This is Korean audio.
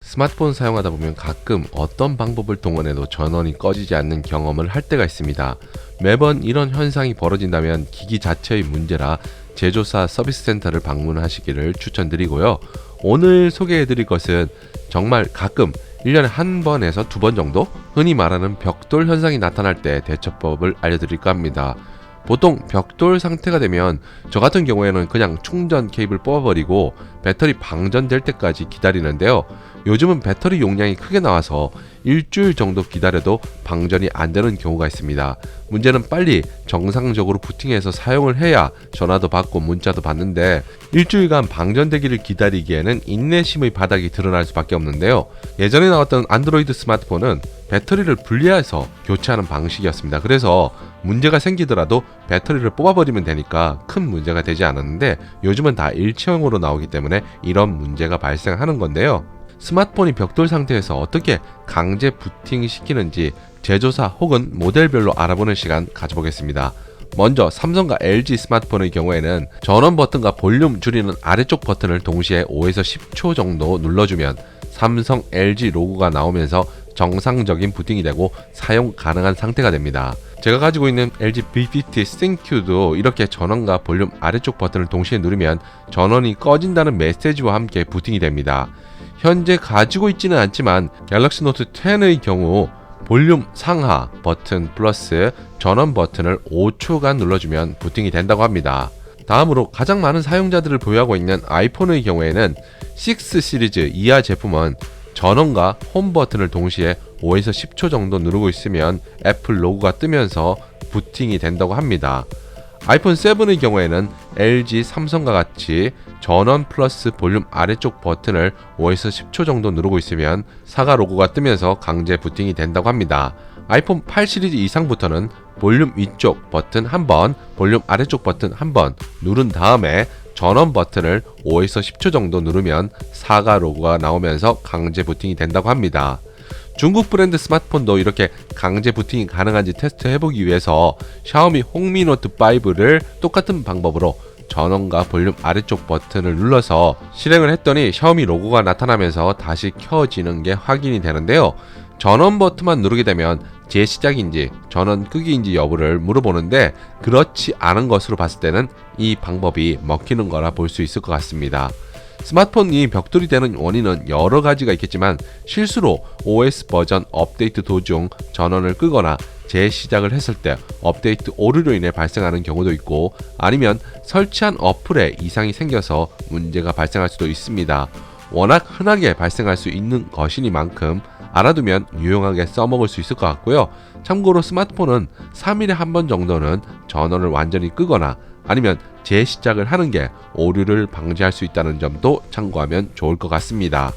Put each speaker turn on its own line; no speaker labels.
스마트폰 사용하다 보면 가끔 어떤 방법을 동원해도 전원이 꺼지지 않는 경험을 할 때가 있습니다. 매번 이런 현상이 벌어진다면 기기 자체의 문제라 제조사 서비스 센터를 방문하시기를 추천드리고요. 오늘 소개해드릴 것은 정말 가끔 1년에 한 번에서 두 번 정도 흔히 말하는 벽돌 현상이 나타날 때 대처법을 알려드릴까 합니다. 보통 벽돌 상태가 되면 저 같은 경우에는 그냥 충전 케이블 뽑아버리고 배터리 방전될 때까지 기다리는데요. 요즘은 배터리 용량이 크게 나와서 일주일 정도 기다려도 방전이 안 되는 경우가 있습니다. 문제는 빨리 정상적으로 부팅해서 사용을 해야 전화도 받고 문자도 받는데 일주일간 방전되기를 기다리기에는 인내심의 바닥이 드러날 수밖에 없는데요. 예전에 나왔던 안드로이드 스마트폰은 배터리를 분리해서 교체하는 방식이었습니다. 그래서 문제가 생기더라도 배터리를 뽑아버리면 되니까 큰 문제가 되지 않았는데 요즘은 다 일체형으로 나오기 때문에 이런 문제가 발생하는 건데요. 스마트폰이 벽돌 상태에서 어떻게 강제 부팅시키는지 제조사 혹은 모델별로 알아보는 시간 가져보겠습니다. 먼저 삼성과 LG 스마트폰의 경우에는 전원 버튼과 볼륨 줄이는 아래쪽 버튼을 동시에 5에서 10초 정도 눌러주면 삼성, LG 로고가 나오면서 정상적인 부팅이 되고 사용 가능한 상태가 됩니다. 제가 가지고 있는 LG V50 ThinQ도 이렇게 전원과 볼륨 아래쪽 버튼을 동시에 누르면 전원이 꺼진다는 메시지와 함께 부팅이 됩니다. 현재 가지고 있지는 않지만 갤럭시 노트 10의 경우 볼륨 상하 버튼 플러스 전원 버튼을 5초간 눌러주면 부팅이 된다고 합니다. 다음으로 가장 많은 사용자들을 보유하고 있는 아이폰의 경우에는 6 시리즈 이하 제품은 전원과 홈 버튼을 동시에 5에서 10초 정도 누르고 있으면 애플 로고가 뜨면서 부팅이 된다고 합니다. 아이폰 7의 경우에는 LG, 삼성과 같이 전원 플러스 볼륨 아래쪽 버튼을 5에서 10초 정도 누르고 있으면 사과 로고가 뜨면서 강제 부팅이 된다고 합니다. 아이폰 8 시리즈 이상부터는 볼륨 위쪽 버튼 한번, 볼륨 아래쪽 버튼 한번 누른 다음에 전원 버튼을 5에서 10초 정도 누르면 사과 로고가 나오면서 강제 부팅이 된다고 합니다. 중국 브랜드 스마트폰도 이렇게 강제 부팅이 가능한지 테스트해보기 위해서 샤오미 홍미노트 5를 똑같은 방법으로 전원과 볼륨 아래쪽 버튼을 눌러서 실행을 했더니 샤오미 로고가 나타나면서 다시 켜지는 게 확인이 되는데요. 전원 버튼만 누르게 되면 재시작인지 전원 끄기인지 여부를 물어보는데 그렇지 않은 것으로 봤을 때는 이 방법이 먹히는 거라 볼 수 있을 것 같습니다. 스마트폰이 벽돌이 되는 원인은 여러 가지가 있겠지만 실수로 OS 버전 업데이트 도중 전원을 끄거나 재시작을 했을 때 업데이트 오류로 인해 발생하는 경우도 있고 아니면 설치한 어플에 이상이 생겨서 문제가 발생할 수도 있습니다. 워낙 흔하게 발생할 수 있는 것이니만큼 알아두면 유용하게 써먹을 수 있을 것 같고요. 참고로 스마트폰은 3일에 한 번 정도는 전원을 완전히 끄거나 아니면 재시작을 하는 게 오류를 방지할 수 있다는 점도 참고하면 좋을 것 같습니다.